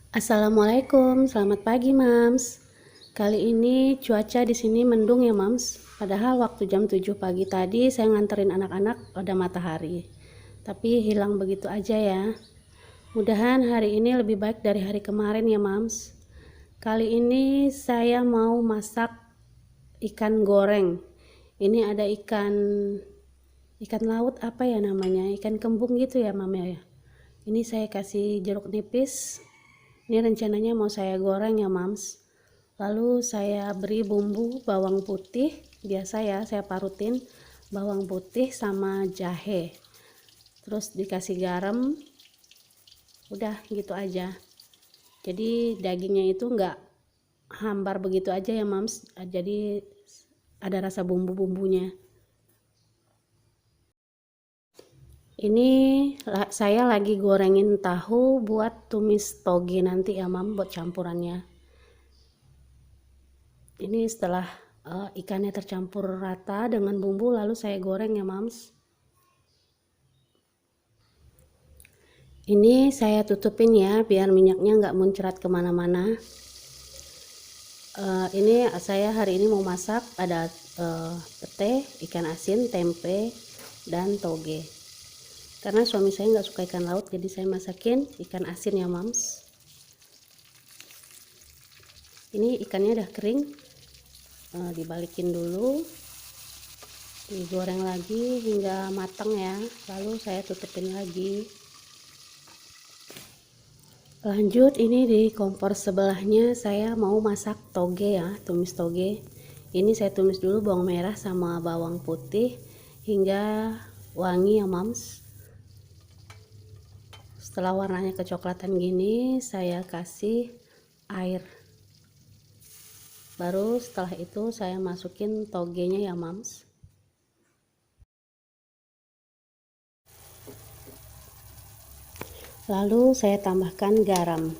Assalamualaikum, selamat pagi, Mams. Kali ini cuaca di sini mendung ya, Mams. Padahal waktu jam 7 pagi tadi saya nganterin anak-anak ada matahari. Tapi hilang begitu aja ya. Mudahan hari ini lebih baik dari hari kemarin ya, Mams. Kali ini saya mau masak ikan goreng. Ini ada ikan laut apa ya namanya? Ikan kembung gitu ya, Mam ya. Ini saya kasih jeruk nipis. Ini rencananya mau saya goreng ya, Mams. Lalu saya beri bumbu bawang putih, biasa ya, saya parutin bawang putih sama jahe. Terus dikasih garam, udah gitu aja. Jadi dagingnya itu nggak hambar begitu aja ya, Mams. Jadi ada rasa bumbu-bumbunya. Ini saya lagi gorengin tahu buat tumis toge nanti ya, Mam, buat campurannya. Ini setelah ikannya tercampur rata dengan bumbu, lalu saya goreng ya, Mams. Ini saya tutupin ya, biar minyaknya nggak muncrat kemana-mana. Ini saya hari ini mau masak, ada pete, ikan asin, tempe, dan toge. Karena suami saya nggak suka ikan laut, jadi saya masakin ikan asin ya, Mams. Ini ikannya udah kering, dibalikin dulu, digoreng lagi hingga matang ya, lalu saya tutupin lagi. Lanjut, ini di kompor sebelahnya saya mau masak toge ya, tumis toge. Ini saya tumis dulu bawang merah sama bawang putih hingga wangi ya, Mams. Setelah warnanya kecoklatan gini, saya kasih air. Baru setelah itu saya masukin togenya ya, Mams. Lalu saya tambahkan garam.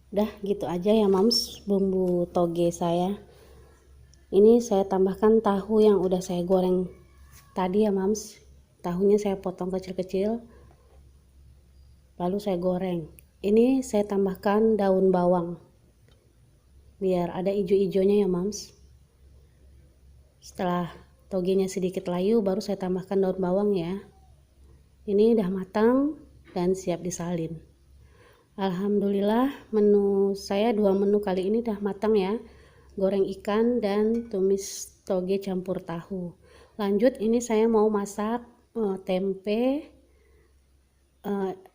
Udah gitu aja ya, Mams, bumbu toge saya. Ini saya tambahkan tahu yang udah saya goreng tadi ya, Mams. Tahunya saya potong kecil-kecil, lalu saya goreng. Ini saya tambahkan daun bawang biar ada ijo-ijonya ya, Mams. Setelah togenya sedikit layu, baru saya tambahkan daun bawang ya. Ini udah matang dan siap disalin. Alhamdulillah, menu saya 2 menu kali ini udah matang ya. Goreng ikan dan tumis toge campur tahu. Lanjut, ini saya mau masak tempe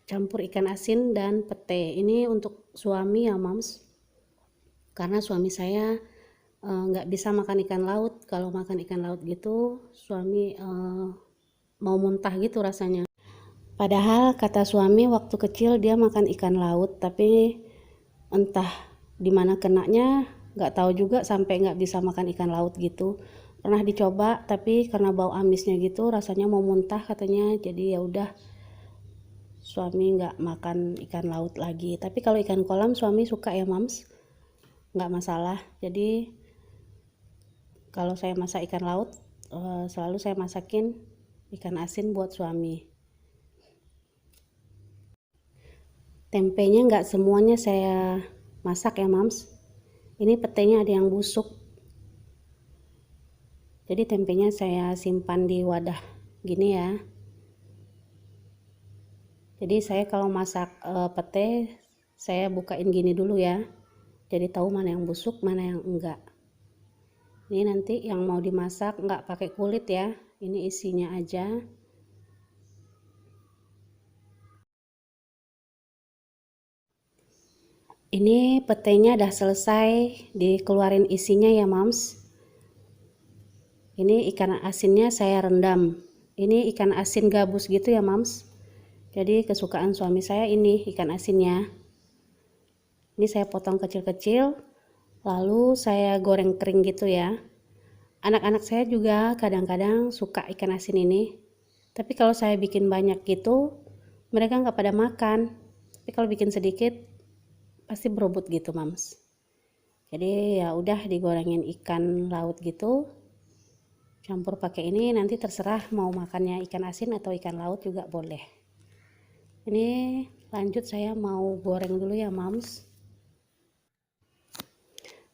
campur ikan asin dan pete. Ini untuk suami ya, Mams. Karena suami saya nggak bisa makan ikan laut. Kalau makan ikan laut gitu, suami mau muntah gitu rasanya. Padahal kata suami waktu kecil dia makan ikan laut, tapi entah dimana kenanya, nggak tahu juga sampai nggak bisa makan ikan laut gitu. Pernah dicoba, tapi karena bau amisnya gitu, rasanya mau muntah katanya. Jadi ya udah, suami nggak makan ikan laut lagi. Tapi kalau ikan kolam suami suka ya, Mams, nggak masalah. Jadi kalau saya masak ikan laut, selalu saya masakin ikan asin buat suami. Tempenya nggak semuanya saya masak ya, Mams. Ini petenya ada yang busuk, jadi tempenya saya simpan di wadah gini ya. Jadi saya kalau masak pete, saya bukain gini dulu ya, jadi tahu mana yang busuk mana yang enggak. Ini nanti yang mau dimasak nggak pakai kulit ya, ini isinya aja. Ini petenya udah selesai dikeluarin isinya ya, Mams. Ini ikan asinnya saya rendam. Ini ikan asin gabus gitu ya, Mams. Jadi kesukaan suami saya ini ikan asinnya. Ini saya potong kecil-kecil, lalu saya goreng kering gitu ya. Anak-anak saya juga kadang-kadang suka ikan asin ini. Tapi kalau saya bikin banyak gitu, mereka nggak pada makan. Tapi kalau bikin sedikit, pasti berebut gitu, Mams. Jadi ya udah digorengin ikan laut gitu, campur pakai ini, nanti terserah mau makannya ikan asin atau ikan laut juga boleh. Ini Lanjut saya mau goreng dulu ya mams.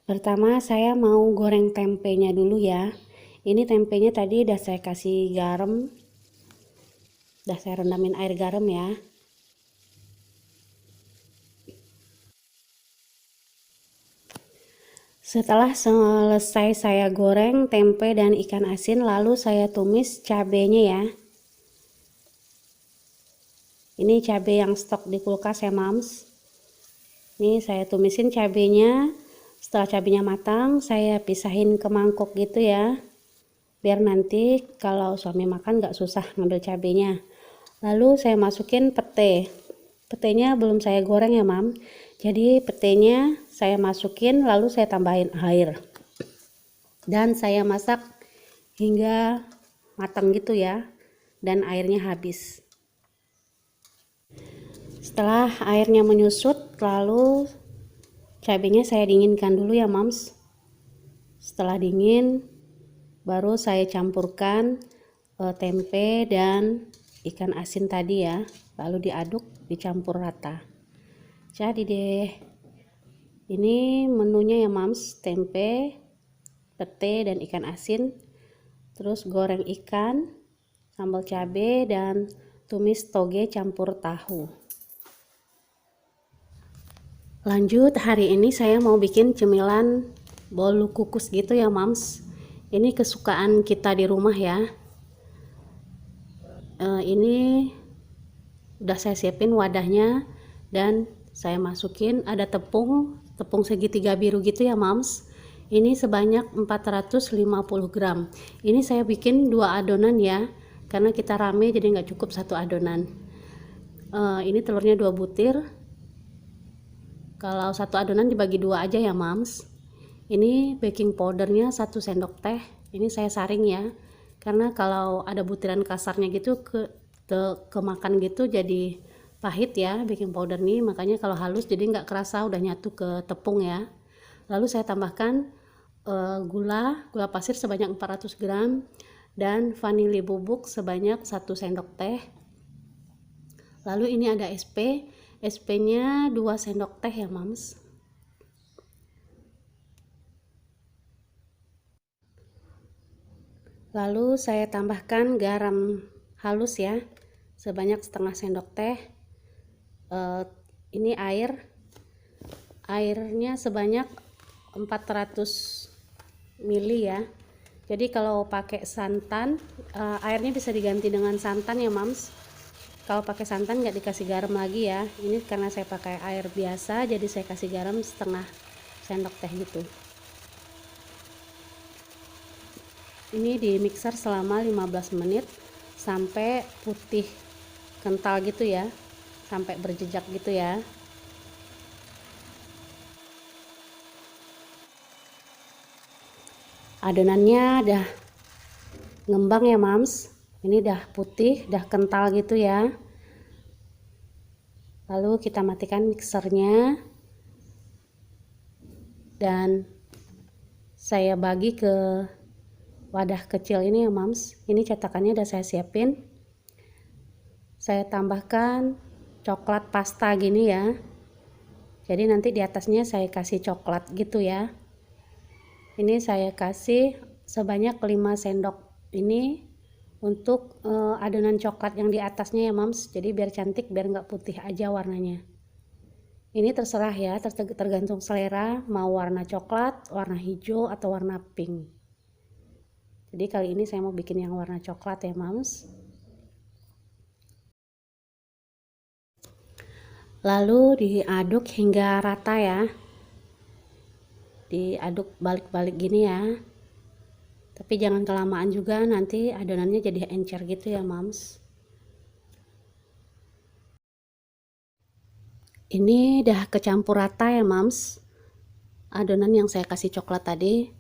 Pertama saya mau goreng tempenya dulu ya. Ini tempenya tadi udah saya kasih garam, udah saya rendamin air garam ya. Setelah selesai saya goreng tempe dan ikan asin, lalu saya tumis cabenya ya. Ini cabai yang stok di kulkas ya mams. Ini saya tumisin cabenya. Setelah cabenya matang, saya pisahin ke mangkok gitu ya. Biar nanti kalau suami makan gak susah ngambil cabenya. Lalu saya masukin pete. Petenya belum saya goreng ya mam. Jadi petenya saya masukin lalu saya tambahin air. Dan saya masak hingga matang gitu ya. Dan airnya habis. Setelah airnya menyusut, lalu cabenya saya dinginkan dulu ya mams. Setelah dingin, baru saya campurkan tempe dan ikan asin tadi ya. Lalu diaduk, dicampur rata. Jadi deh, ini menunya ya mams, tempe, pete dan ikan asin. Terus goreng ikan, sambal cabai dan tumis toge campur tahu. Lanjut, hari ini saya mau bikin cemilan bolu kukus gitu ya mams. Ini kesukaan kita di rumah ya. Ini udah saya siapin wadahnya dan saya masukin ada tepung segitiga biru gitu ya mams. Ini sebanyak 450 gram. Ini saya bikin 2 adonan ya, karena kita rame jadi nggak cukup 1 adonan. Ini telurnya 2 butir. Kalau 1 adonan dibagi 2 aja ya mams. Ini baking powdernya 1 sendok teh. Ini saya saring ya, karena kalau ada butiran kasarnya gitu kemakan gitu jadi pahit ya baking powder nih. Makanya kalau halus jadi nggak kerasa udah nyatu ke tepung ya. Lalu saya tambahkan gula pasir sebanyak 400 gram dan vanili bubuk sebanyak 1 sendok teh. Lalu ini ada SP nya 2 sendok teh ya mams. Lalu saya tambahkan garam halus ya, sebanyak setengah sendok teh. Ini airnya sebanyak 400 ml ya. Jadi kalau pakai santan, airnya bisa diganti dengan santan ya mams. Kalau pakai santan nggak dikasih garam lagi ya. Ini karena saya pakai air biasa, jadi saya kasih garam setengah sendok teh gitu. Ini di mixer selama 15 menit sampai putih kental gitu ya, sampai berjejak gitu ya. Adonannya udah ngembang ya mams. Ini udah putih, udah kental gitu ya. Lalu kita matikan mixernya dan saya bagi ke wadah kecil ini ya mams. Ini cetakannya udah saya siapin. Saya tambahkan coklat pasta gini ya. Jadi nanti di atasnya saya kasih coklat gitu ya. Ini saya kasih sebanyak 5 sendok ini untuk adonan coklat yang di atasnya ya mams. Jadi biar cantik, biar nggak putih aja warnanya. Ini terserah ya, tergantung selera, mau warna coklat, warna hijau atau warna pink. Jadi kali ini saya mau bikin yang warna coklat ya mams. Lalu diaduk hingga rata ya. Diaduk balik-balik gini ya. Tapi jangan kelamaan juga, nanti adonannya jadi encer gitu ya mams. Ini udah kecampur rata ya mams, adonan yang saya kasih coklat tadi.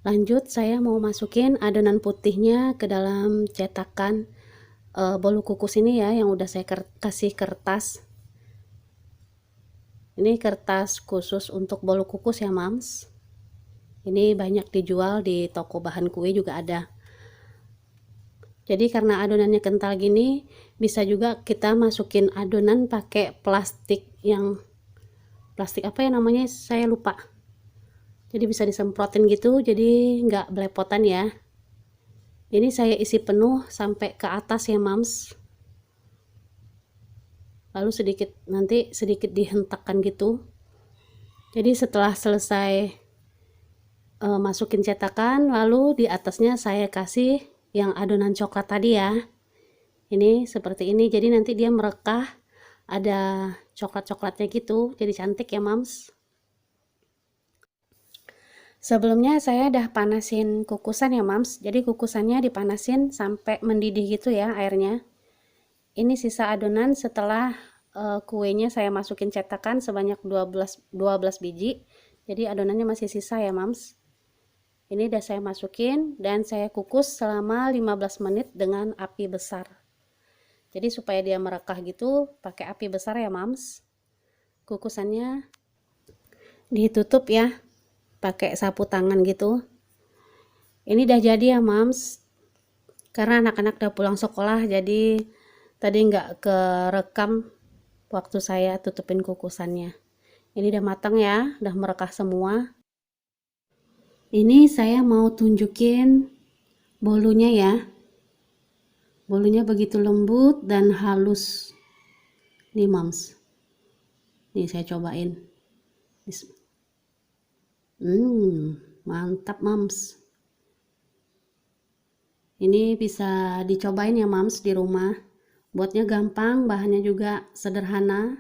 Lanjut saya mau masukin adonan putihnya ke dalam cetakan bolu kukus ini ya, yang udah saya kasih kertas. Ini kertas khusus untuk bolu kukus ya mams. Ini banyak dijual di toko bahan kue juga ada. Jadi karena adonannya kental gini, bisa juga kita masukin adonan pakai plastik apa ya namanya, saya lupa. Jadi bisa disemprotin gitu, jadi nggak belepotan ya. Ini saya isi penuh sampai ke atas ya mams. Lalu nanti sedikit dihentakkan gitu. Jadi setelah selesai masukin cetakan, lalu di atasnya saya kasih yang adonan coklat tadi ya. Ini seperti ini, jadi nanti dia merekah, ada coklat-coklatnya gitu, jadi cantik ya mams. Sebelumnya saya udah panasin kukusan ya mams, jadi kukusannya dipanasin sampai mendidih gitu ya airnya. Ini sisa adonan setelah kuenya saya masukin cetakan sebanyak 12 biji, jadi adonannya masih sisa ya mams. Ini udah saya masukin dan saya kukus selama 15 menit dengan api besar. Jadi supaya dia merekah gitu pakai api besar ya mams. Kukusannya ditutup ya pakai sapu tangan gitu. Ini udah jadi ya mams, karena anak-anak udah pulang sekolah, jadi tadi nggak kerekam waktu saya tutupin kukusannya. Ini udah matang ya, udah merekah semua. Ini saya mau tunjukin bolunya ya. Bolunya begitu lembut dan halus nih mams. Nih saya cobain. Mantap mams. Ini bisa dicobain ya mams di rumah. Buatnya gampang, bahannya juga sederhana.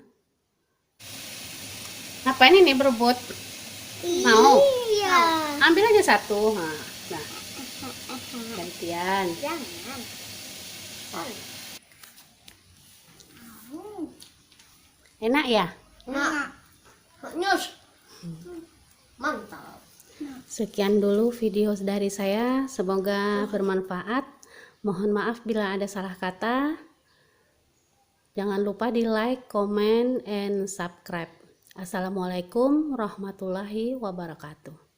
Apa ini nih berebut? Mau? Iya. Ambil aja satu. Nah, gantian. Jangan. Enak ya? Nah, nyus. Mantap. Sekian dulu video dari saya, semoga bermanfaat. Mohon maaf bila ada salah kata. Jangan lupa di like, comment, and subscribe. Assalamualaikum warahmatullahi wabarakatuh.